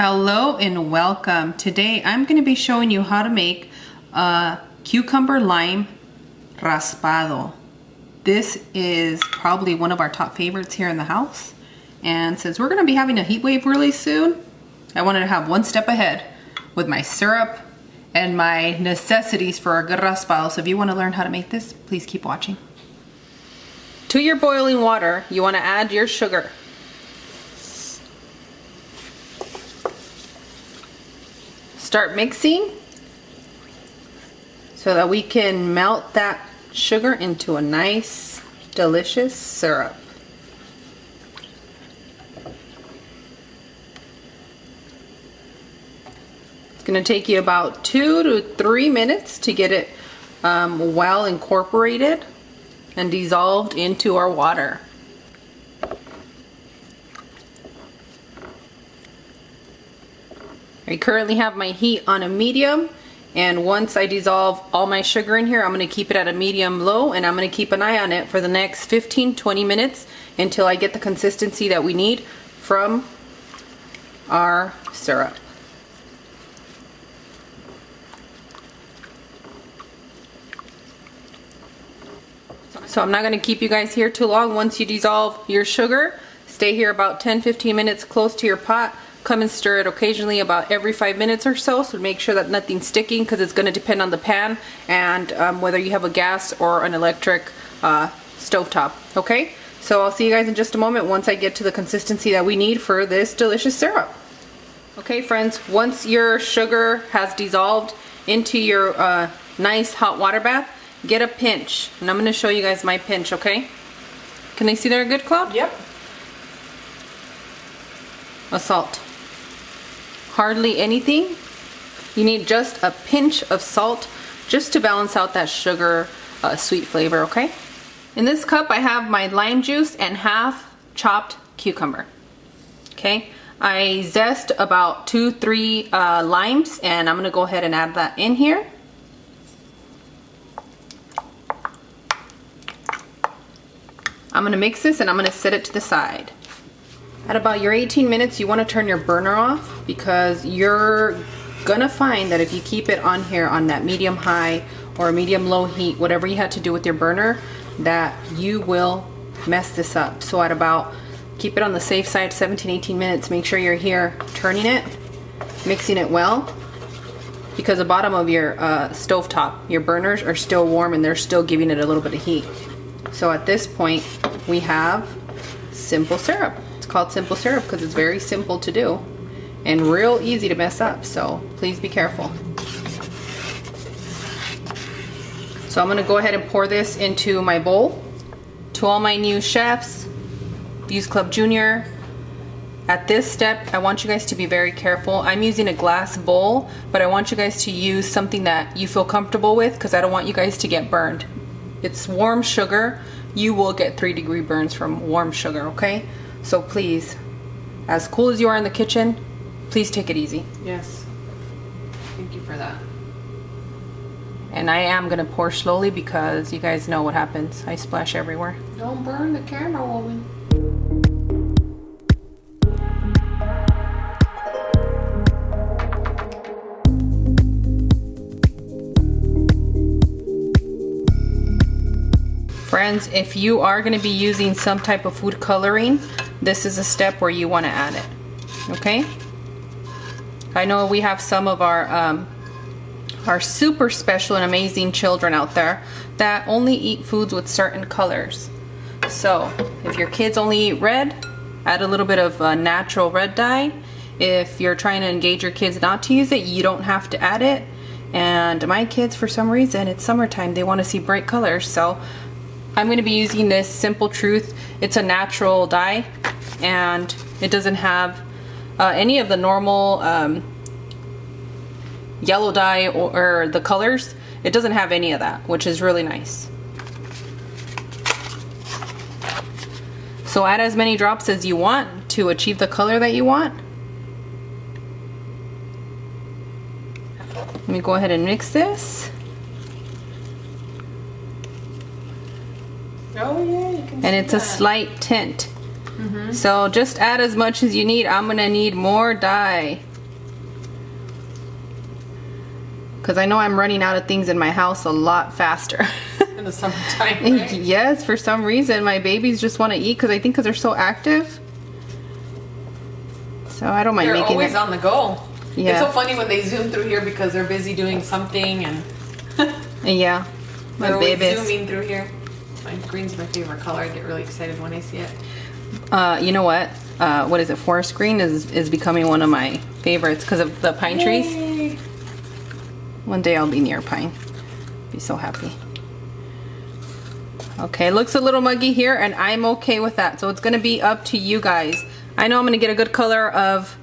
Hello and welcome. Today I'm going to be showing you how to make a cucumber lime raspado. This is probably one of our top favorites here in the house, and since we're going to be having a heat wave really soon, I wanted to have one step ahead with my syrup and my necessities for a good raspado. So if you want to learn how to make this, please keep watching. To your boiling water, you want to add your sugar. Start mixing so that we can melt that sugar into a nice, delicious syrup. It's going to take you about 2 to 3 minutes to get it well incorporated and dissolved into our water. I currently have my heat on a medium, and once I dissolve all my sugar in here, I'm going to keep it at a medium low, and I'm going to keep an eye on it for the next 15-20 minutes until I get the consistency that we need from our syrup. So I'm not going to keep you guys here too long. Once you dissolve your sugar, stay here about 10-15 minutes close to your pot. Come and stir it occasionally about every 5 minutes or so, so make sure that nothing's sticking, because it's going to depend on the pan and whether you have a gas or an electric stovetop. Okay, so I'll see you guys in just a moment once I get to the consistency that we need for this delicious syrup. Okay friends, once your sugar has dissolved into your nice hot water bath, get a pinch, and I'm going to show you guys my pinch. Okay, can they see there good, Cloud? Yep. A salt. Hardly anything. You need just a pinch of salt just to balance out that sugar sweet flavor. Okay, in this cup I have my lime juice and half chopped cucumber. Okay, I zest about 2-3 limes, and I'm gonna go ahead and add that in here. I'm gonna mix this and I'm gonna set it to the side. At about your 18 minutes, you want to turn your burner off, because you're gonna find that if you keep it on here on that medium high or medium low heat, whatever you had to do with your burner, that you will mess this up. So at about, keep it on the safe side, 17-18 minutes. Make sure you're here turning it, mixing it well, because the bottom of your stovetop, your burners are still warm and they're still giving it a little bit of heat. So at this point, we have simple syrup. Called simple syrup because it's very simple to do and real easy to mess up, so please be careful. So I'm going to go ahead and pour this into my bowl. To all my new chefs, VIewsClub Junior, at this step I want you guys to be very careful. I'm using a glass bowl, but I want you guys to use something that you feel comfortable with, because I don't want you guys to get burned. It's warm sugar. You will get 3-degree burns from warm sugar. Okay, so please, as cool as you are in the kitchen, please take it easy. Yes. Thank you for that. And I am going to pour slowly, because you guys know what happens. I splash everywhere. Don't burn the camera, woman. Friends, if you are going to be using some type of food coloring, this is a step where you want to add it. Okay, I know we have some of our super special and amazing children out there that only eat foods with certain colors. So if your kids only eat red, add a little bit of natural red dye. If you're trying to engage your kids not to use it, you don't have to add it. And my kids, for some reason, it's summertime, they want to see bright colors, so I'm going to be using this Simple Truth. It's a natural dye, and it doesn't have any of the normal yellow dye or the colors. It doesn't have any of that, which is really nice. So add as many drops as you want to achieve the color that you want. Let me go ahead and mix this. Oh yeah, you can And it's a slight tint. So just add as much as you need. I'm gonna need more dye. Because I know I'm running out of things in my house a lot faster. In the summertime, right? Yes, for some reason my babies just want to eat because I think because they're so active. So I don't mind they're making always on the go. Yeah. It's so funny when they zoom through here because they're busy doing something and yeah, my they're always babies. zooming through here. Green's my favorite color. I get really excited when I see it. You know what is it? Forest green is becoming one of my favorites because of the pine trees. Yay. One day I'll be near pine. Be so happy. Okay, looks a little muggy here and I'm okay with that. So it's gonna be up to you guys. I know I'm gonna get a good color of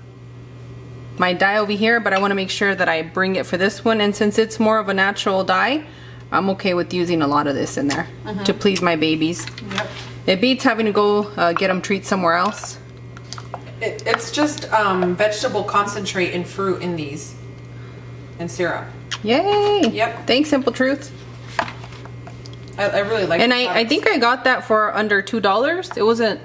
my dye over here, but I wanna make sure that I bring it for this one. And since it's more of a natural dye, I'm okay with using a lot of this in there to please my babies. Yep. It beats having to go get them treats somewhere else. It's just vegetable concentrate and fruit in these and syrup. Yay! Yep. Thanks, Simple Truth. I really like. And I think I got that for under $2. It wasn't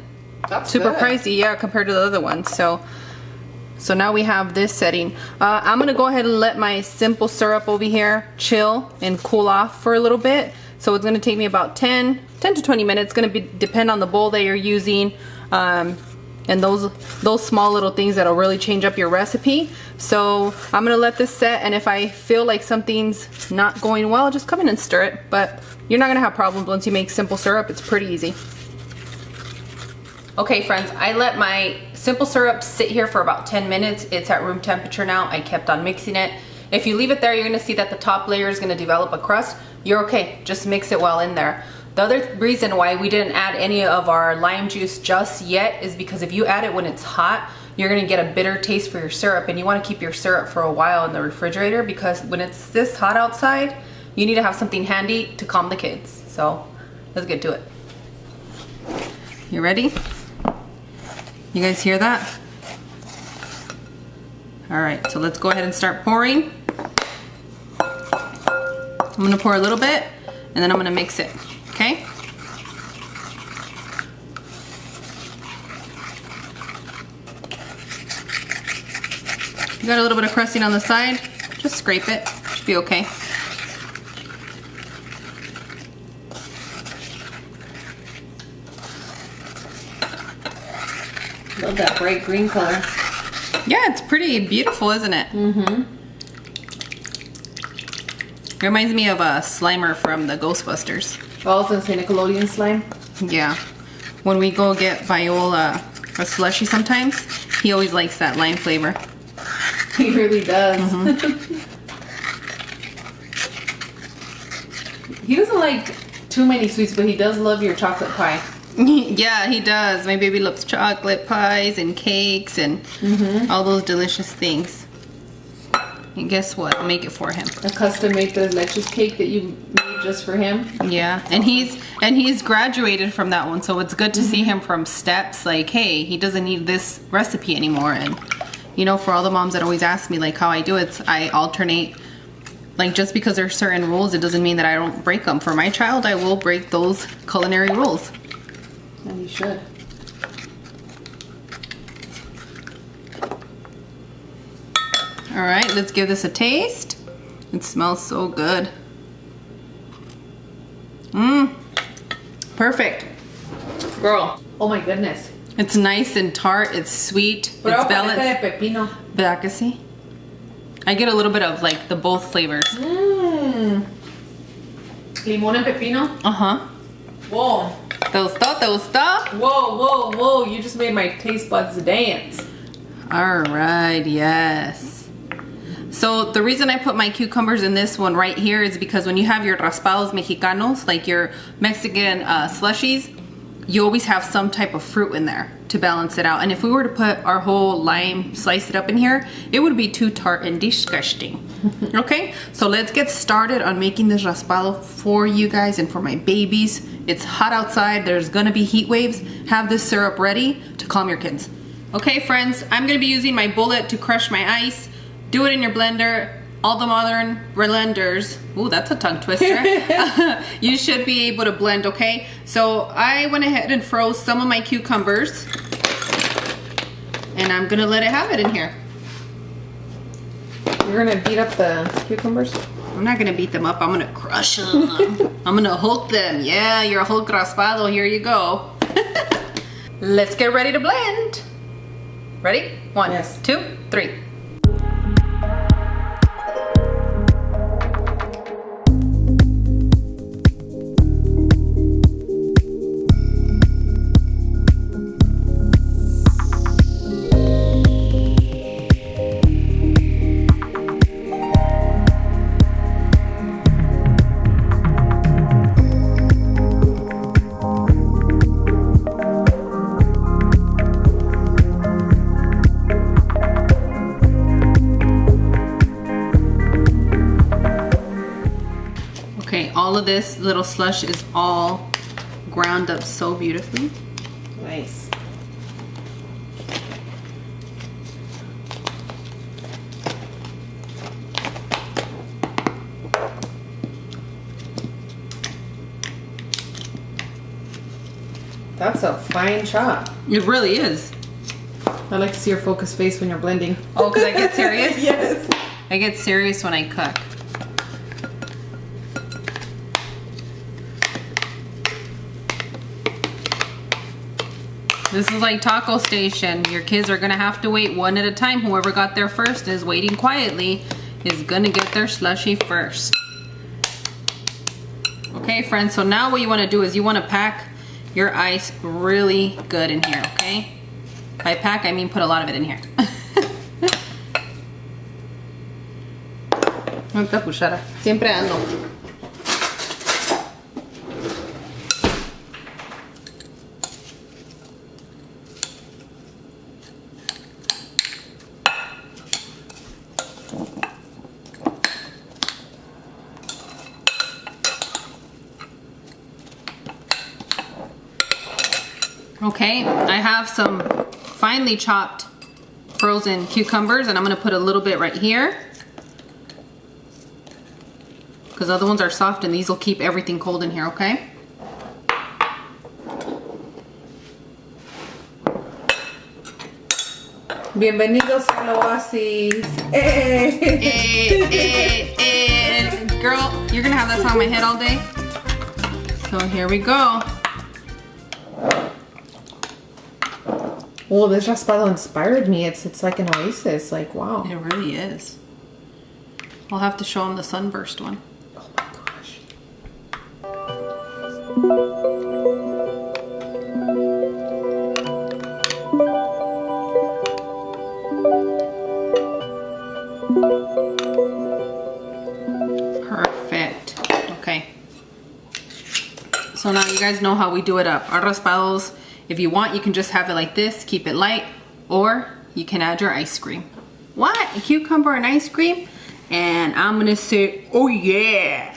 super pricey, yeah, compared to the other ones. So now we have this setting. I'm gonna go ahead and let my simple syrup over here chill and cool off for a little bit. So it's gonna take me about 10 to 20 minutes. It's gonna depend on the bowl that you're using. And those small little things that'll really change up your recipe. So I'm gonna let this set, and if I feel like something's not going well, I'll just come in and stir it. But you're not gonna have problems once you make simple syrup. It's pretty easy. Okay friends, I let my simple syrup sit here for about 10 minutes. It's at room temperature now. I kept on mixing it. If you leave it there, you're gonna see that the top layer is gonna develop a crust. You're okay, just mix it well in there. The other reason why we didn't add any of our lime juice just yet is because if you add it when it's hot, you're gonna get a bitter taste for your syrup, and you wanna keep your syrup for a while in the refrigerator because when it's this hot outside, you need to have something handy to calm the kids. So let's get to it. You ready? You guys hear that? All right, so let's go ahead and start pouring. I'm gonna pour a little bit and then I'm gonna mix it, okay? You got a little bit of crusting on the side, just scrape it, should be okay. Love that bright green color. Yeah, it's pretty beautiful, isn't it? Mm-hmm. It reminds me of a Slimer from the Ghostbusters. Oh, I was gonna say Nickelodeon slime. Yeah. When we go get Viola a slushie sometimes, he always likes that lime flavor. He really does. Mm-hmm. He doesn't like too many sweets, but he does love your chocolate pie. Yeah, he does. My baby loves chocolate pies and cakes and all those delicious things. And guess what? I'll make it for him. A custom-made tres leches cake that you made just for him. Yeah, and he's graduated from that one, so it's good to see him from steps. Like, hey, he doesn't need this recipe anymore. And you know, for all the moms that always ask me like how I do it, I alternate. Like, just because there's certain rules, it doesn't mean that I don't break them. For my child, I will break those culinary rules. And you should. All right, let's give this a taste. It smells so good. Mmm, perfect. Girl. Oh my goodness. It's nice and tart, it's sweet, it's balanced. Pepino. ¿Verdad que sí? I get a little bit of like the both flavors. Mmm. Limón and pepino. Uh-huh. Whoa. ¿Te gustó? ¿Te gustó? Whoa, whoa, whoa. You just made my taste buds dance. All right, yes. So the reason I put my cucumbers in this one right here is because when you have your raspados mexicanos, like your Mexican slushies, you always have some type of fruit in there to balance it out. And if we were to put our whole lime, slice it up in here, it would be too tart and disgusting. Okay, so let's get started on making this raspado for you guys and for my babies. It's hot outside, there's gonna be heat waves. Have this syrup ready to calm your kids. Okay friends, I'm gonna be using my bullet to crush my ice. Do it in your blender. all the modern blenders, ooh, that's a tongue twister, you should be able to blend, okay? So I went ahead and froze some of my cucumbers, and I'm gonna let it have it in here. You're gonna beat up the cucumbers? I'm not gonna beat them up, I'm gonna crush them. I'm gonna Hulk them. Yeah, you're a Hulk Raspado, here you go. Let's get ready to blend. Ready? 1, Yes. 2, 3. Okay, all of this little slush is all ground up so beautifully. Nice. That's a fine chop. It really is. I like to see your focused face when you're blending. Oh, because I get serious? Yes. I get serious when I cook. This is like taco station. Your kids are gonna have to wait one at a time. Whoever got there first is waiting quietly is gonna get their slushy first. Okay, friends, so now what you wanna do is you wanna pack your ice really good in here, okay? By pack, I mean put a lot of it in here. Esta cuchara. Siempre ando. Okay, I have some finely chopped frozen cucumbers, and I'm gonna put a little bit right here because the other ones are soft, and these will keep everything cold in here, okay? Bienvenidos al Oasis. Girl, you're gonna have that song in my head all day. So here we go. Well, this Raspado inspired me. It's like an oasis. Like, wow. It really is. I'll have to show them the sunburst one. Oh my gosh. Perfect. Okay. So now you guys know how we do it up. Our raspados, if you want, you can just have it like this, keep it light, or you can add your ice cream. What? A cucumber and ice cream? And I'm gonna say, oh yeah.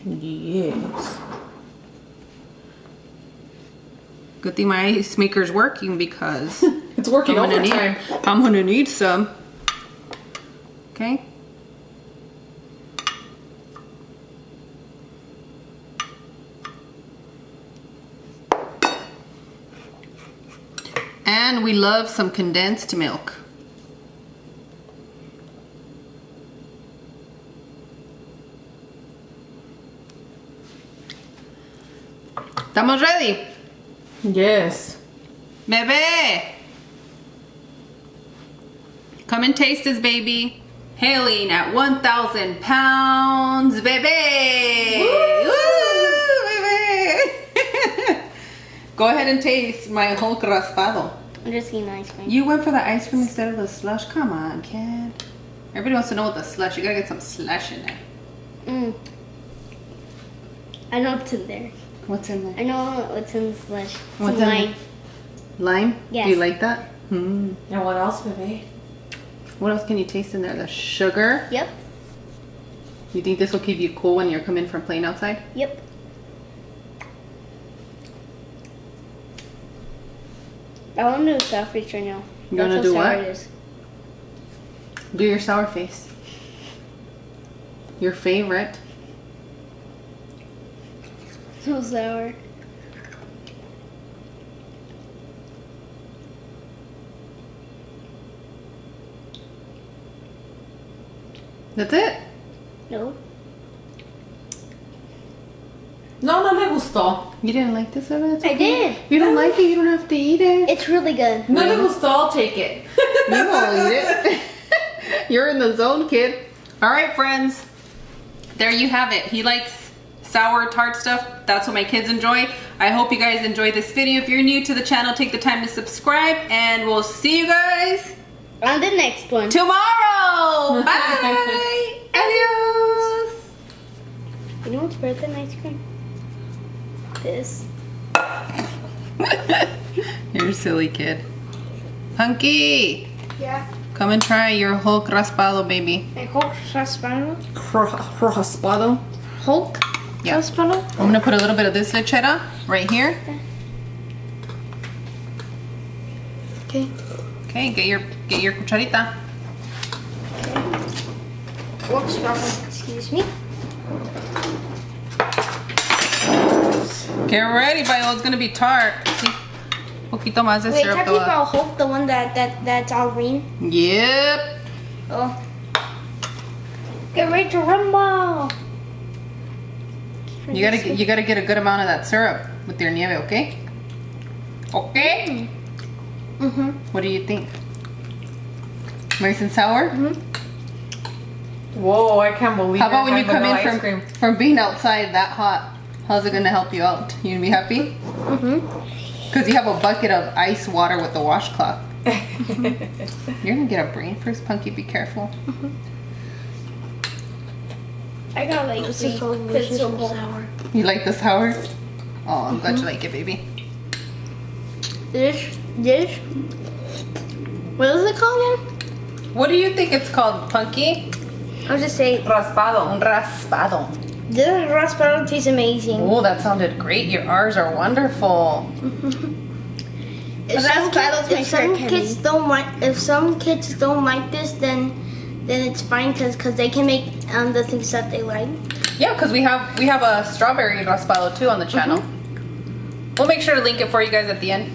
Yes. Good thing my ice maker's working because It's working overtime. I'm gonna need some. Okay. And we love some condensed milk. ¿Estamos ready? Yes. Bebé! Come and taste this baby. Hailing at 1,000 pounds, baby! Woo! Woo, baby! Go ahead and taste my Hulk Raspado. I'm just eating ice cream. You went for the ice cream instead of the slush? Come on, kid. Everybody wants to know what the slush. You gotta get some slush in there. I know what's in there. What's in I there? know what's in the slush. What's Some in lime. Lime? Yes. Do you like that? Hmm. And what else, baby? What else can you taste in there? The sugar? Yep. You think this will keep you cool when you're coming from playing outside? Yep. I want to do a sour face right now. You wanna That's do how sour what? it is. Do your sour face. Your favorite. So sour. That's it? No. No, no me gustó. You didn't like this, Eva? It's I okay. did. If you don't like it, you don't have to eat it. It's really good. No me gustó, I'll take it. You won't eat it. You're in the zone, kid. All right, friends. There you have it. He likes sour tart stuff. That's what my kids enjoy. I hope you guys enjoyed this video. If you're new to the channel, take the time to subscribe, and we'll see you guys On the next one. tomorrow. Bye. Adios. You know what's better than ice cream? This. You're a silly kid. Punky, Yeah. come and try your Hulk Raspado, baby. I Hulk Raspado. Raspado? Hulk Yeah. Raspado. I'm gonna put a little bit of this lechera right here. Okay. Okay, get your cucharita. Whoops, wrong. Excuse me. Get ready, Bio. It's gonna be tart. See? Poquito más de Wait, syrup. talking about Hulk, the one that's all green. Yep. Oh. Get ready to rumble. You gotta get a good amount of that syrup with your nieve, okay? Okay. Mhm. What do you think? Nice and sour? Whoa, I can't believe How about when you had come vanilla in ice cream. from being outside that hot? How's it gonna help you out? You gonna be happy? Mhm. Because you have a bucket of ice water with the washcloth. You're gonna get a brain first, Punky. Be careful. I got like This is so delicious so and cold. sour. You like the sour? Oh, I'm glad you like it, baby. This. What is it called again? What do you think it's called, Punky? I'll just say Raspado. Un raspado. this raspado tastes amazing. Oh, that sounded great. Your R's are wonderful. If some, Raspado's my favorite kids don't like, if some kids don't like this, then it's fine because they can make the things that they like. Yeah, because we have a strawberry raspado too on the channel. We'll make sure to link it for you guys at the end.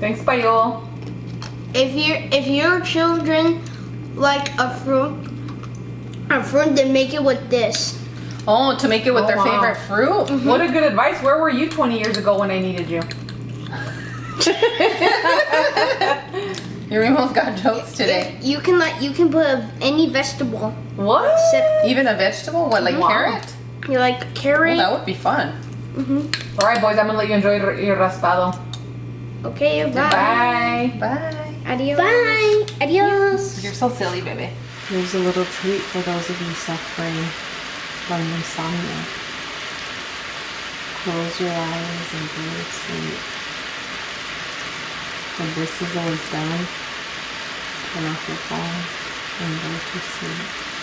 Thanks, Payol. If your children like a fruit, then make it with this. Oh, to make it with Oh, their wow. favorite fruit. What a good advice. Where were you 20 years ago when I needed you? Your almost got jokes today. You can put any vegetable. What? Except Even a vegetable? What, like Wow. carrot? you like Well, carrot. that would be fun. All right, boys. I'm gonna let you enjoy your raspado. Okay, bye. Bye. Bye. Adios. Bye. Adios. You're so silly, baby. Here's a little treat for those of you suffering from insomnia. Close your eyes and go to sleep. When this is always done, turn off your phone and go to sleep.